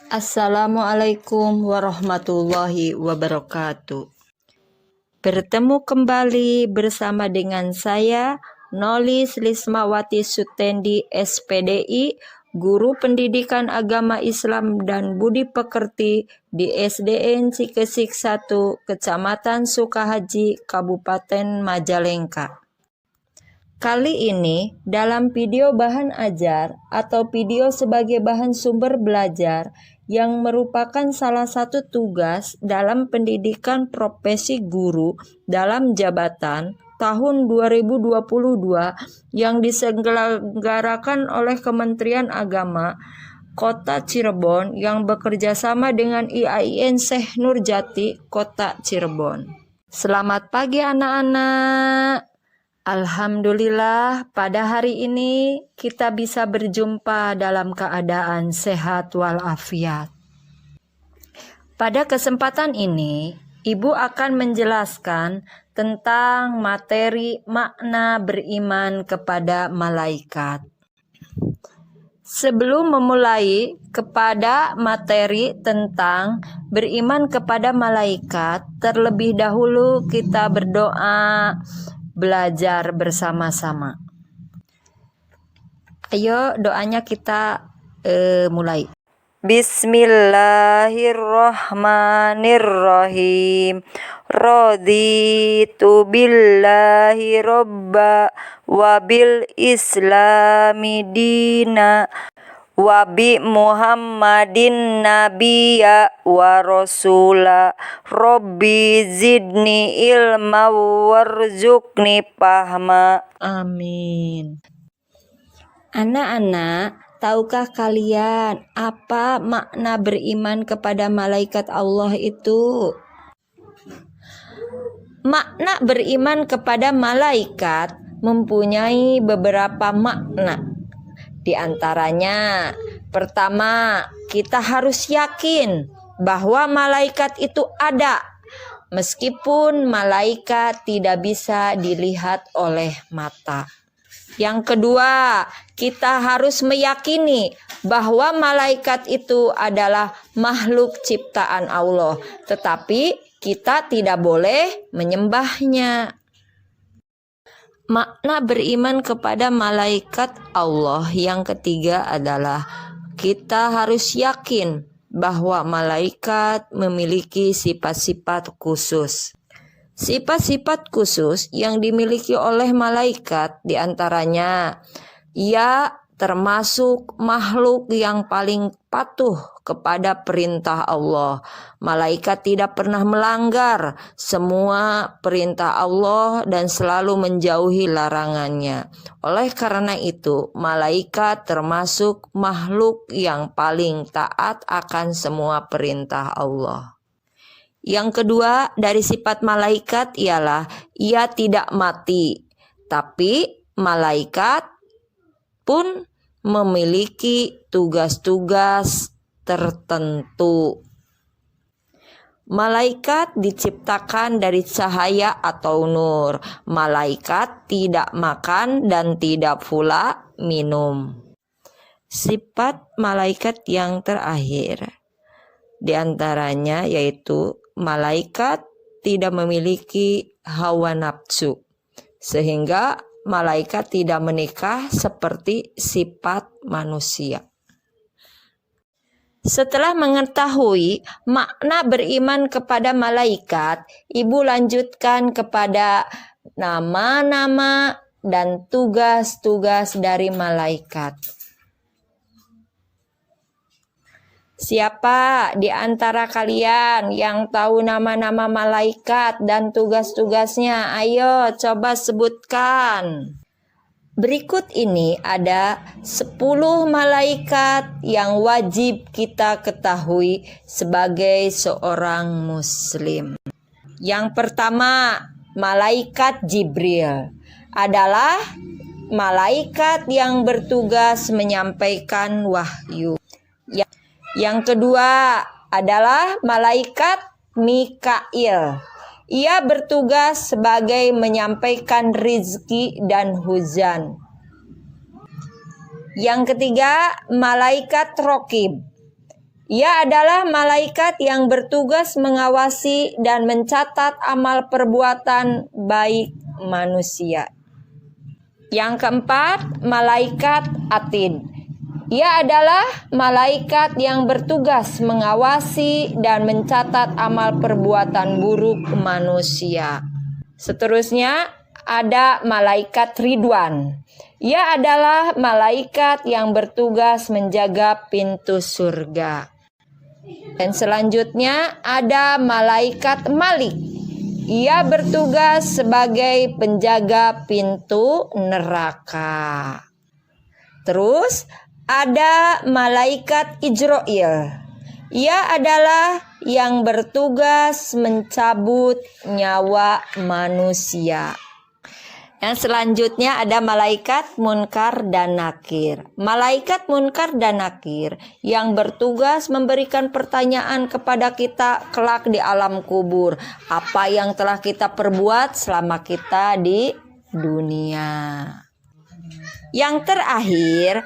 Assalamualaikum warahmatullahi wabarakatuh. Bertemu kembali bersama dengan saya, Nolis Lismawati Sutendi, SPDI, Guru Pendidikan Agama Islam dan Budi Pekerti di SDN Cikesik 1, Kecamatan Sukahaji, Kabupaten Majalengka. Kali ini, dalam video bahan ajar atau video sebagai bahan sumber belajar yang merupakan salah satu tugas dalam pendidikan profesi guru dalam jabatan tahun 2022 yang diselenggarakan oleh Kementerian Agama Kota Cirebon yang bekerja sama dengan IAIN Syekh Nurjati Kota Cirebon. Selamat pagi anak-anak. Alhamdulillah, pada hari ini kita bisa berjumpa dalam keadaan sehat walafiat. Pada kesempatan ini, Ibu akan menjelaskan tentang materi makna beriman kepada malaikat. Sebelum memulai kepada materi tentang beriman kepada malaikat, terlebih dahulu kita berdoa belajar bersama-sama. Ayo doanya kita mulai. Bismillahirrahmanirrahim. Raditu billahi robba wa bil islami dina wa bi Muhammadin nabiyya wa rasula Rabbi zidni ilma warzuqni fahma. Amin. Anak-anak, tahukah kalian apa makna beriman kepada malaikat Allah itu? Makna beriman kepada malaikat mempunyai beberapa makna. Di antaranya, pertama, kita harus yakin bahwa malaikat itu ada, meskipun malaikat tidak bisa dilihat oleh mata. Yang kedua, kita harus meyakini bahwa malaikat itu adalah makhluk ciptaan Allah, tetapi kita tidak boleh menyembahnya. Makna beriman kepada malaikat Allah yang ketiga adalah kita harus yakin bahwa malaikat memiliki sifat-sifat khusus. Sifat-sifat khusus yang dimiliki oleh malaikat diantaranya, ia termasuk makhluk yang paling patuh kepada perintah Allah. Malaikat tidak pernah melanggar semua perintah Allah dan selalu menjauhi larangannya. Oleh karena itu, malaikat termasuk makhluk yang paling taat akan semua perintah Allah. Yang kedua dari sifat malaikat ialah ia tidak mati, tapi malaikat pun memiliki tugas-tugas tertentu. Malaikat diciptakan dari cahaya atau nur. Malaikat tidak makan dan tidak pula minum. Sifat malaikat yang terakhir di antaranya yaitu malaikat tidak memiliki hawa nafsu, sehingga malaikat tidak menikah seperti sifat manusia. Setelah mengetahui makna beriman kepada malaikat, Ibu lanjutkan kepada nama-nama dan tugas-tugas dari malaikat. Siapa di antara kalian yang tahu nama-nama malaikat dan tugas-tugasnya? Ayo coba sebutkan. Berikut ini ada 10 malaikat yang wajib kita ketahui sebagai seorang muslim. Yang pertama, malaikat Jibril adalah malaikat yang bertugas menyampaikan wahyu. Yang kedua adalah malaikat Mikail. Ia bertugas sebagai menyampaikan rizki dan hujan. Yang ketiga, malaikat Raqib. Ia adalah malaikat yang bertugas mengawasi dan mencatat amal perbuatan baik manusia. Yang keempat, malaikat Atid. Ia adalah malaikat yang bertugas mengawasi dan mencatat amal perbuatan buruk manusia. Seterusnya ada malaikat Ridwan. Ia adalah malaikat yang bertugas menjaga pintu surga. Dan selanjutnya ada malaikat Malik. Ia bertugas sebagai penjaga pintu neraka. Terus ada malaikat Ijroil. Ia adalah yang bertugas mencabut nyawa manusia. Yang selanjutnya ada malaikat Munkar dan Nakir. Malaikat Munkar dan Nakir yang bertugas memberikan pertanyaan kepada kita kelak di alam kubur. Apa yang telah kita perbuat selama kita di dunia. Yang terakhir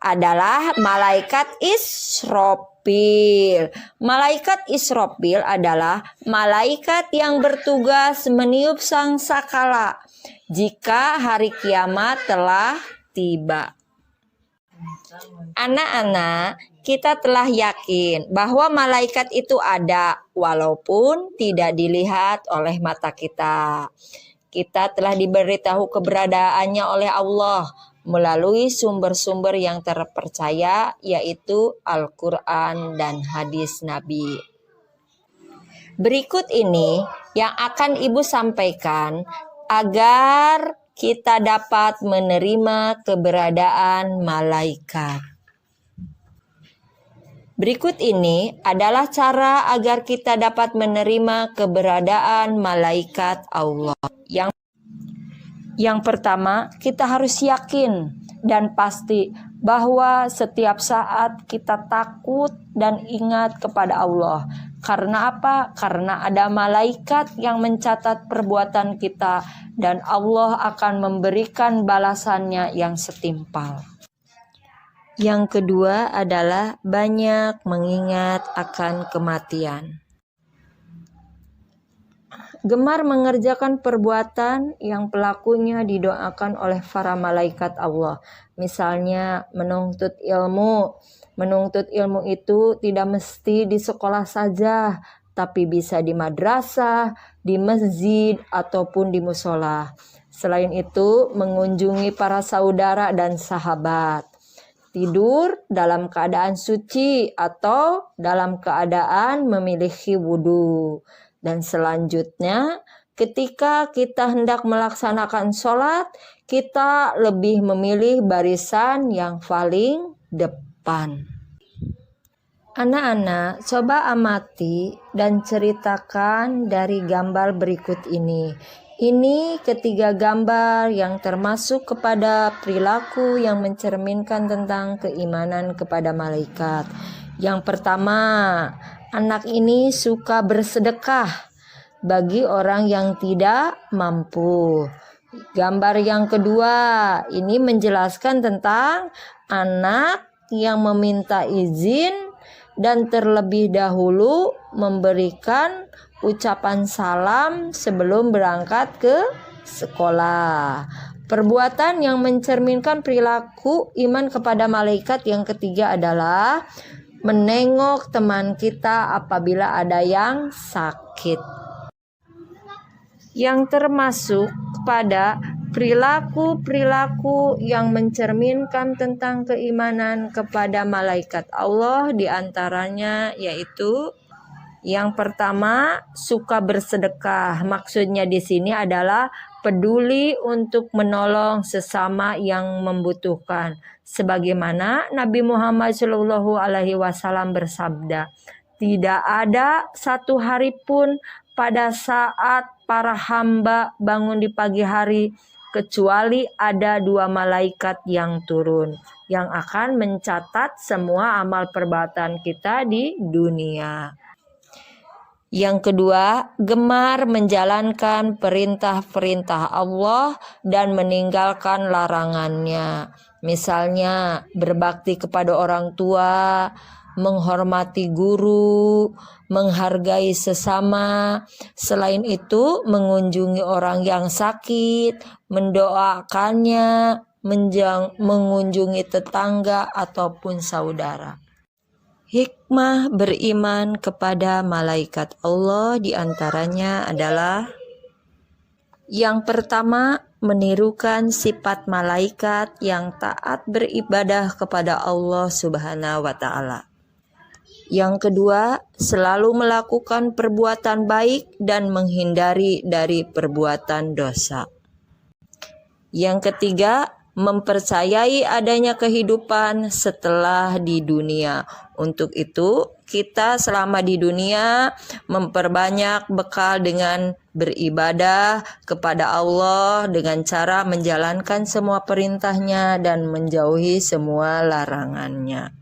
adalah malaikat Israfil. Malaikat Israfil adalah malaikat yang bertugas meniup sangkakala jika hari kiamat telah tiba. Anak-anak, kita telah yakin bahwa malaikat itu ada walaupun tidak dilihat oleh mata kita. Kita telah diberitahu keberadaannya oleh Allah melalui sumber-sumber yang terpercaya, yaitu Al-Quran dan hadis Nabi. Berikut ini yang akan Ibu sampaikan agar kita dapat menerima keberadaan malaikat. Berikut ini adalah cara agar kita dapat menerima keberadaan malaikat Allah. Yang pertama, kita harus yakin dan pasti bahwa setiap saat kita takut dan ingat kepada Allah. Karena apa? Karena ada malaikat yang mencatat perbuatan kita dan Allah akan memberikan balasannya yang setimpal. Yang kedua adalah banyak mengingat akan kematian. Gemar mengerjakan perbuatan yang pelakunya didoakan oleh para malaikat Allah. Misalnya menuntut ilmu. Menuntut ilmu itu tidak mesti di sekolah saja, tapi bisa di madrasah, di masjid, ataupun di musola. Selain itu, mengunjungi para saudara dan sahabat. Tidur dalam keadaan suci atau dalam keadaan memiliki wudhu. Dan selanjutnya, ketika kita hendak melaksanakan sholat, kita lebih memilih barisan yang paling depan. Anak-anak, coba amati dan ceritakan dari gambar berikut ini. Ini ketiga gambar yang termasuk kepada perilaku yang mencerminkan tentang keimanan kepada malaikat. Yang pertama, anak ini suka bersedekah bagi orang yang tidak mampu. Gambar yang kedua, ini menjelaskan tentang anak yang meminta izin dan terlebih dahulu memberikan ucapan salam sebelum berangkat ke sekolah. Perbuatan yang mencerminkan perilaku iman kepada malaikat yang ketiga adalah menengok teman kita apabila ada yang sakit. Yang termasuk pada perilaku-perilaku yang mencerminkan tentang keimanan kepada malaikat Allah diantaranya yaitu yang pertama, suka bersedekah. Maksudnya di sini adalah peduli untuk menolong sesama yang membutuhkan. Sebagaimana Nabi Muhammad SAW bersabda, tidak ada satu hari pun pada saat para hamba bangun di pagi hari kecuali ada 2 malaikat yang turun yang akan mencatat semua amal perbuatan kita di dunia. Yang kedua, gemar menjalankan perintah-perintah Allah dan meninggalkan larangannya. Misalnya berbakti kepada orang tua, menghormati guru, menghargai sesama. Selain itu, mengunjungi orang yang sakit, mendoakannya, mengunjungi tetangga ataupun saudara. Hikmah beriman kepada malaikat Allah diantaranya adalah: yang pertama, menirukan sifat malaikat yang taat beribadah kepada Allah Subhanahu wa Ta'ala. Yang kedua, selalu melakukan perbuatan baik dan menghindari dari perbuatan dosa. Yang ketiga, mempercayai adanya kehidupan setelah di dunia. Untuk itu, kita selama di dunia memperbanyak bekal dengan beribadah kepada Allah dengan cara menjalankan semua perintahnya dan menjauhi semua larangannya.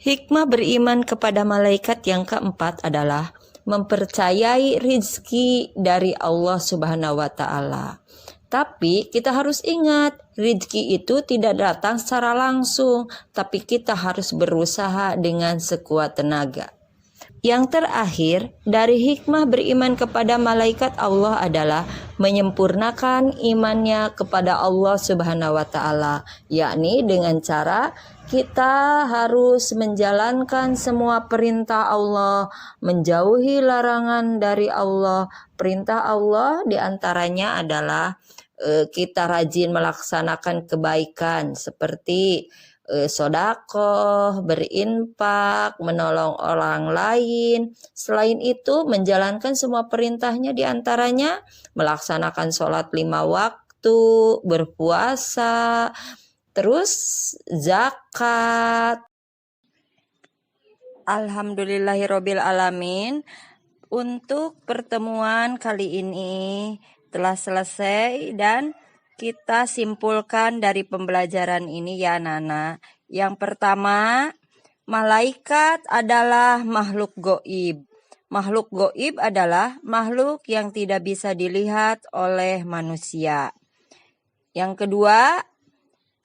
Hikmah beriman kepada malaikat yang keempat adalah mempercayai rizki dari Allah Subhanahu wa Ta'ala. Tapi kita harus ingat, rezeki itu tidak datang secara langsung, tapi kita harus berusaha dengan sekuat tenaga. Yang terakhir, dari hikmah beriman kepada malaikat Allah adalah menyempurnakan imannya kepada Allah Subhanahu wa Ta'ala, yakni dengan cara kita harus menjalankan semua perintah Allah, menjauhi larangan dari Allah. Perintah Allah diantaranya adalah kita rajin melaksanakan kebaikan seperti sedekah, berinfak, menolong orang lain. Selain itu, menjalankan semua perintahnya diantaranya melaksanakan sholat 5 waktu, berpuasa, terus zakat. Alhamdulillahirabbil alamin. Untuk pertemuan kali ini telah selesai dan kita simpulkan dari pembelajaran ini ya Nana. Yang pertama, malaikat adalah makhluk goib. Makhluk goib adalah makhluk yang tidak bisa dilihat oleh manusia. Yang kedua,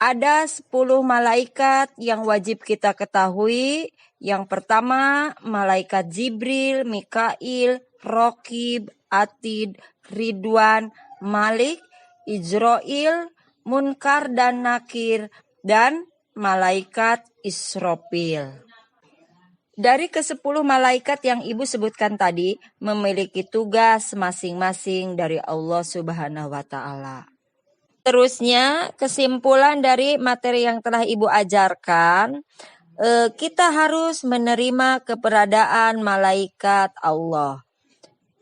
ada 10 malaikat yang wajib kita ketahui. Yang pertama, malaikat Jibril, Mikail, Raqib, Atid, Ridwan, Malik, Ijrail, Munkar dan Nakir, dan malaikat Israfil. Dari ke-10 malaikat yang Ibu sebutkan tadi memiliki tugas masing-masing dari Allah Subhanahu wa Ta'ala. Terusnya, kesimpulan dari materi yang telah Ibu ajarkan, kita harus menerima keberadaan malaikat Allah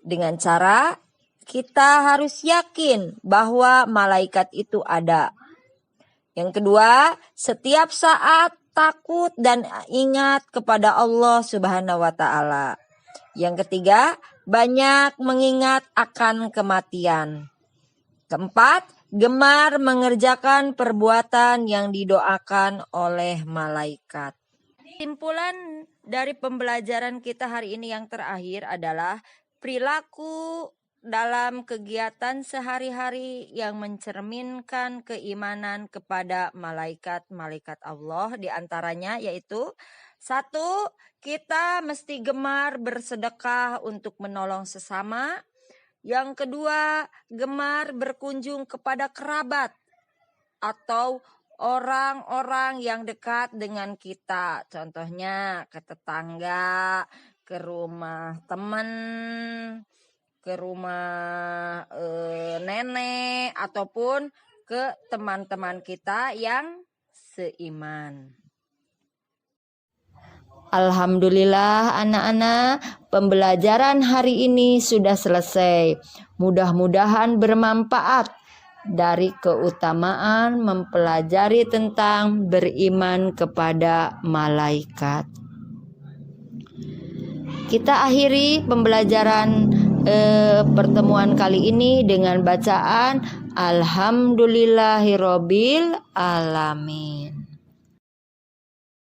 dengan cara kita harus yakin bahwa malaikat itu ada. Yang kedua, setiap saat takut dan ingat kepada Allah Subhanahu wa Ta'ala. Yang ketiga, banyak mengingat akan kematian. Keempat, gemar mengerjakan perbuatan yang didoakan oleh malaikat. Kesimpulan dari pembelajaran kita hari ini yang terakhir adalah perilaku dalam kegiatan sehari-hari yang mencerminkan keimanan kepada malaikat-malaikat Allah, diantaranya yaitu 1, kita mesti gemar bersedekah untuk menolong sesama. Yang kedua, gemar berkunjung kepada kerabat atau orang-orang yang dekat dengan kita. Contohnya ke tetangga, ke rumah teman, ke rumah nenek, ataupun ke teman-teman kita yang seiman. Alhamdulillah anak-anak, pembelajaran hari ini sudah selesai. Mudah-mudahan bermanfaat dari keutamaan mempelajari tentang beriman kepada malaikat. Kita akhiri pembelajaran pertemuan kali ini dengan bacaan Alhamdulillahirabbil alamin.